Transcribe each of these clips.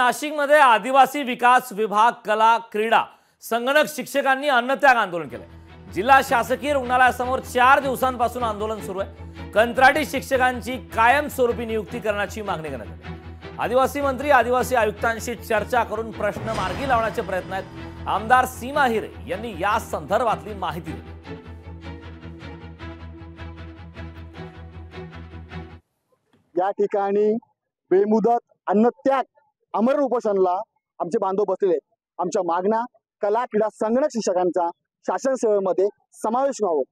नाशिकमध्ये आदिवासी विकास विभाग, कला, क्रीडा, संगणक शिक्षकांनी अन्नत्याग आंदोलन केलंय। जिल्हा शासकीय रुग्णालयासमोर 4 दिवसांपासून आंदोलन सुरू आहे। कंत्राटी शिक्षकांची कायमस्वरूपी नियुक्ती करण्याची मागणी करण्यात आली। आदिवासी मंत्री आदिवासी आयुक्तांशी चर्चा करून प्रश्न मार्गी लावण्याचे प्रयत्न आहेत। आमदार सीमा हिरे यांनी या संदर्भातली माहिती दिली। या ठिकाणी बेमुदत अन्नत्याग अमर उपोषणला आमचे बांधव बसलेले आहेत। आमच्या मागण्या कला, क्रीडा, संगणक शिक्षकांचा शासन सेवेमध्ये समावेश व्हावा,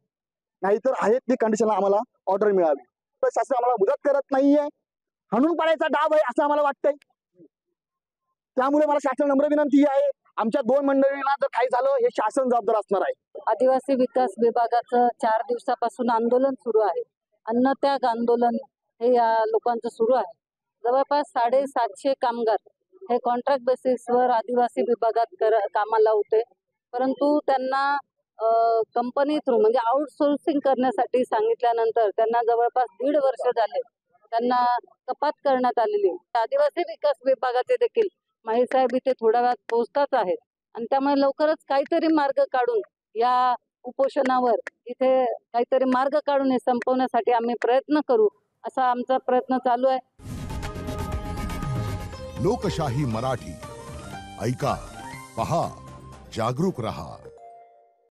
नाहीतर आहेत ती कंडिशनला आम्हाला ऑर्डर मिळावी। तर शासन आम्हाला मदत करत नाहीये, हाणून पाडायचा डाव आहे असं आम्हाला वाटतंय। त्यामुळे मला शासन नम्र विनंती आहे, आमच्या 2 मंडळींना जर काही झालं हे शासन जबाबदार असणार आहे। आदिवासी विकास विभागाचं 4 दिवसापासून आंदोलन सुरू आहे। अन्नत्याग आंदोलन हे या लोकांचं सुरू आहे। जवळपास 750 कामगार हे कॉन्ट्रॅक्ट बेसिसवर आदिवासी विभागात कामाला होते, परंतु त्यांना कंपनी थ्रू म्हणजे आउटसोर्सिंग करण्यासाठी सांगितल्यानंतर त्यांना जवळपास 1.5 वर्ष झाले त्यांना कपात करण्यात आलेली। आदिवासी विकास विभागाचे देखील माहीसाहेब इथे थोड्या वेळात पोहोचतात आहेत आणि त्यामुळे लवकरच काहीतरी मार्ग काढून या उपोषणावर इथे काहीतरी मार्ग काढून हे संपवण्यासाठी आम्ही प्रयत्न करू, असा आमचा प्रयत्न चालू आहे। लोकशाही मराठी ऐका, पहा, जागरूक रहा।